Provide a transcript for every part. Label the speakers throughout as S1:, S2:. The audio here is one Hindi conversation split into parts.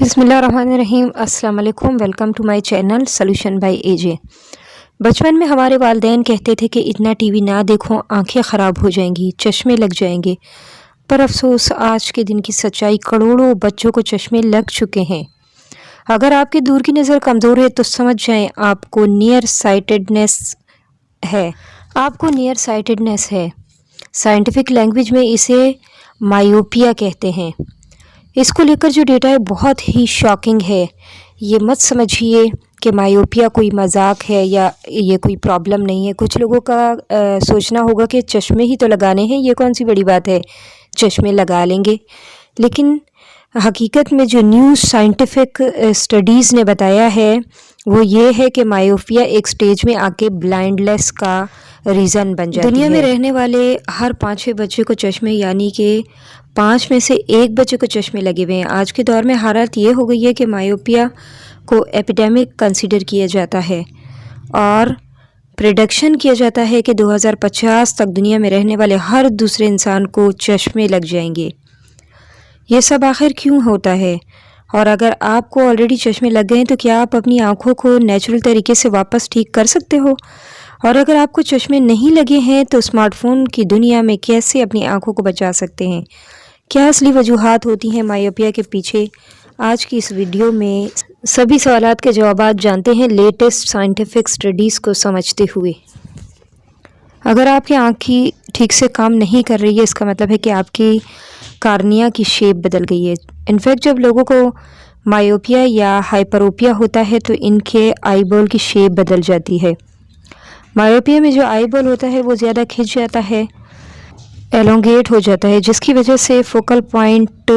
S1: बिस्मिल्लाहिर्रहमानिर्रहीम। अस्सलाम वालेकुम। Welcome to my channel solution by AJ. बचपन में हमारे वालिदैन कहते थे कि इतना टीवी ना देखो, आंखें ख़राब हो जाएंगी, चश्मे लग जाएंगे। पर अफसोस आज के दिन की सच्चाई, करोड़ों बच्चों को चश्मे लग चुके हैं। अगर आपकी दूर की नज़र कमज़ोर है तो समझ जाएं आपको नियर साइटेडनेस है। साइंटिफिक लैंग्वेज में इसे मायोपिया कहते हैं। इसको लेकर जो डेटा है बहुत ही शॉकिंग है। ये मत समझिए कि मायोपिया कोई मजाक है या ये कोई प्रॉब्लम नहीं है। कुछ लोगों का सोचना होगा कि चश्मे ही तो लगाने हैं, ये कौन सी बड़ी बात है, चश्मे लगा लेंगे। लेकिन हकीकत में जो न्यू साइंटिफिक स्टडीज़ ने बताया है वो ये है कि मायोपिया एक स्टेज में आके ब्लाइंडनेस का रीज़न बन जाती है। दुनिया में रहने वाले हर 5वें बच्चे को चश्मे, यानी कि 5 में से 1 बच्चे को चश्मे लगे हुए हैं। आज के दौर में हालत ये हो गई है कि मायोपिया को एपिडेमिक कंसीडर किया जाता है और प्रेडिक्शन किया जाता है कि 2050 तक दुनिया में रहने वाले हर दूसरे इंसान को चश्मे लग जाएंगे। ये सब आखिर क्यों होता है? और अगर आपको ऑलरेडी चश्मे लग गए हैं तो क्या आप अपनी आँखों को नेचुरल तरीके से वापस ठीक कर सकते हो? और अगर आपको चश्मे नहीं लगे हैं तो स्मार्टफोन की दुनिया में कैसे अपनी आँखों को बचा सकते हैं? क्या असली वजूहात होती हैं मायोपिया के पीछे? आज की इस वीडियो में सभी सवालात के जवाब जानते हैं लेटेस्ट साइंटिफिक स्टडीज़ को समझते हुए। अगर आपकी आँखें ठीक से काम नहीं कर रही है, इसका मतलब है कि आपकी कार्निया की शेप बदल गई है। इनफैक्ट जब लोगों को मायोपिया या हाइपरोपिया होता है तो इनके आईबॉल की शेप बदल जाती है। मायोपिया में जो आईबॉल होता है वो ज़्यादा खिंच जाता है, एलोंगेट हो जाता है, जिसकी वजह से फोकल पॉइंट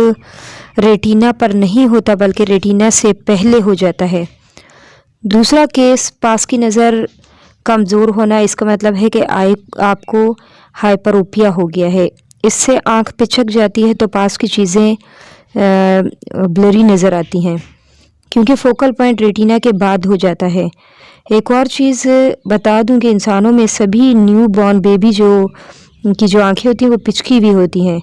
S1: रेटिना पर नहीं होता बल्कि रेटिना से पहले हो जाता है। दूसरा केस पास की नज़र कमज़ोर होना, इसका मतलब है कि आपको हाइपरोपिया हो गया है। इससे आँख पिचक जाती है तो पास की चीज़ें ब्लरी नज़र आती हैं क्योंकि फोकल पॉइंट रेटिना के बाद हो जाता है। एक और चीज़ बता दूं कि इंसानों में सभी न्यू बॉर्न बेबी की जो आंखें होती हैं वो पिचकी हुई होती हैं।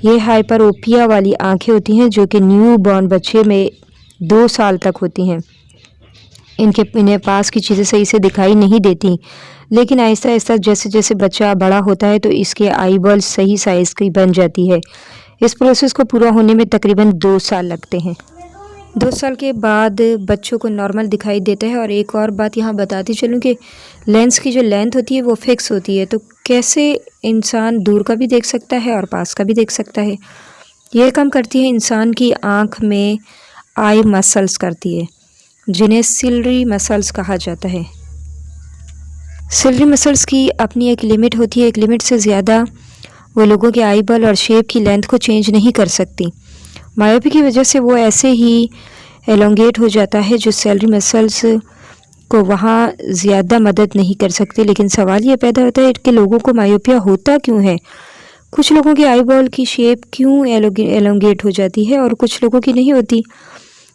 S1: ये हाइपरोपिया वाली आंखें होती हैं जो कि न्यू बॉर्न बच्चे में 2 साल तक होती हैं। इन्हें पास की चीज़ें सही से दिखाई नहीं देती, लेकिन आहिस्ता आहिस्ता जैसे जैसे बच्चा बड़ा होता है तो इसके आईबॉल सही साइज़ की बन जाती है। इस प्रोसेस को पूरा होने में तकरीबन 2 साल लगते हैं। 2 साल के बाद बच्चों को नॉर्मल दिखाई देता है। और एक और बात यहाँ बताती चलूँ कि लेंस की जो लेंथ होती है वो फिक्स होती है, तो कैसे इंसान दूर का भी देख सकता है और पास का भी देख सकता है। ये काम करती है इंसान की आँख में आई मसल्स करती है, जिन्हें सिलरी मसल्स कहा जाता है। सिलरी मसल्स की अपनी एक लिमिट होती है, एक लिमिट से ज़्यादा वो लोगों के आईबॉल और शेप की लेंथ को चेंज नहीं कर सकती। मायोपी की वजह से वो ऐसे ही एलोंगेट हो जाता है जो सिलरी मसल्स को वहाँ ज़्यादा मदद नहीं कर सकती। लेकिन सवाल ये पैदा होता है कि लोगों को मायोपिया होता क्यों है? कुछ लोगों के आईबॉल की शेप क्यों एलोंगेट हो जाती है और कुछ लोगों की नहीं होती?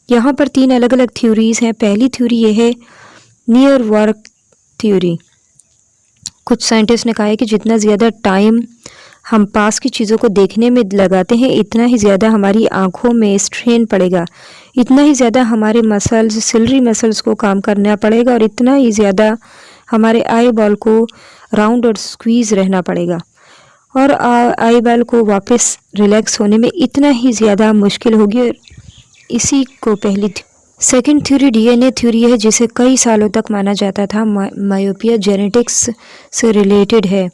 S1: यहाँ पर 3 अलग अलग थ्योरीज़ हैं। पहली थ्योरी ये है नियर वर्क थ्योरी। कुछ साइंटिस्ट ने कहा है कि जितना ज़्यादा टाइम हम पास की चीज़ों को देखने में लगाते हैं इतना ही ज़्यादा हमारी आँखों में स्ट्रेन पड़ेगा, इतना ही ज़्यादा हमारे मसल्स, सिलरी मसल्स को काम करना पड़ेगा और इतना ही ज़्यादा हमारे आई बॉल को राउंड और स्क्वीज़ रहना पड़ेगा और आई बॉल को वापस रिलैक्स होने में इतना ही ज़्यादा मुश्किल होगी। और इसी को पहली सेकंड थ्योरी डीएनए थ्योरी है, जिसे कई सालों तक माना जाता था मायोपिया जेनेटिक्स से रिलेटेड है।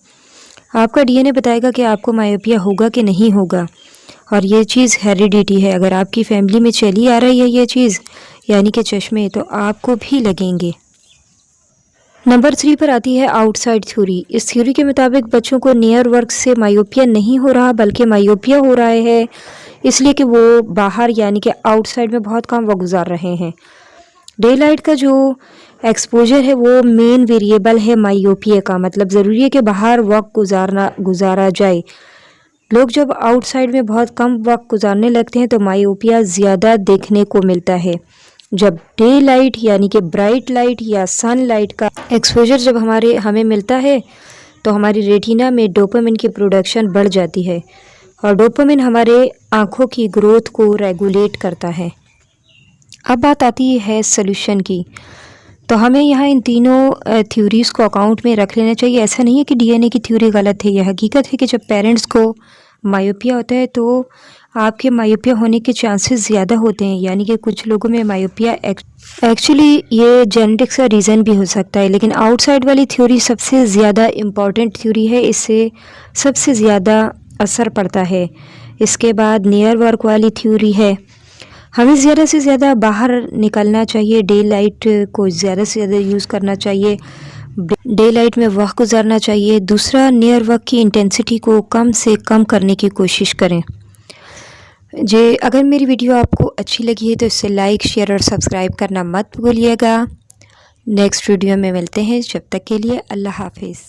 S1: आपका डीएनए बताएगा कि आपको मायोपिया होगा कि नहीं होगा, और ये चीज़ हेरिडिटी है। अगर आपकी फैमिली में चली आ रही है ये चीज़, यानी कि चश्मे, तो आपको भी लगेंगे। नंबर 3 पर आती है आउटसाइड थ्योरी। इस थ्योरी के मुताबिक बच्चों को नियर वर्क से मायोपिया नहीं हो रहा बल्कि मायोपिया हो रहा है इसलिए कि वो बाहर यानी कि आउटसाइड में बहुत कम वक्त गुजार रहे हैं। डे लाइट का जो एक्सपोजर है वो मेन वेरिएबल है मायोपिया का। मतलब ज़रूरी है कि बाहर वक्त गुजारा जाए। लोग जब आउटसाइड में बहुत कम वक्त गुजारने लगते हैं तो मायोपिया ज़्यादा देखने को मिलता है। जब डे लाइट यानी कि ब्राइट लाइट या सन लाइट का एक्सपोजर जब हमें मिलता है तो हमारी रेटिना में डोपामिन की प्रोडक्शन बढ़ जाती है और डोपामिन हमारे आँखों की ग्रोथ को रेगुलेट करता है। अब बात आती है सॉल्यूशन की। तो हमें यहाँ इन तीनों थ्योरीज़ को अकाउंट में रख लेना चाहिए। ऐसा नहीं है कि डीएनए की थ्योरी गलत है, यह हकीकत है कि जब पेरेंट्स को मायोपिया होता है तो आपके मायोपिया होने के चांसेस ज़्यादा होते हैं, यानी कि कुछ लोगों में मायोपिया एक्चुअली ये जेनेटिक्स का रीज़न भी हो सकता है। लेकिन आउटसाइड वाली थ्योरी सबसे ज़्यादा इम्पॉर्टेंट थ्योरी है, इससे सबसे ज़्यादा असर पड़ता है। इसके बाद नियर वर्क वाली थ्योरी है, हमें ज़्यादा से ज़्यादा बाहर निकलना चाहिए, डे लाइट को ज़्यादा से ज़्यादा यूज़ करना चाहिए, डे लाइट में वक्त गुजारना चाहिए। दूसरा, नियर वर्क की इंटेंसिटी को कम से कम करने की कोशिश करें। अगर मेरी वीडियो आपको अच्छी लगी है तो इसे लाइक, शेयर और सब्सक्राइब करना मत भूलिएगा। नेक्स्ट वीडियो में मिलते हैं, जब तक के लिए अल्लाह हाफिज़।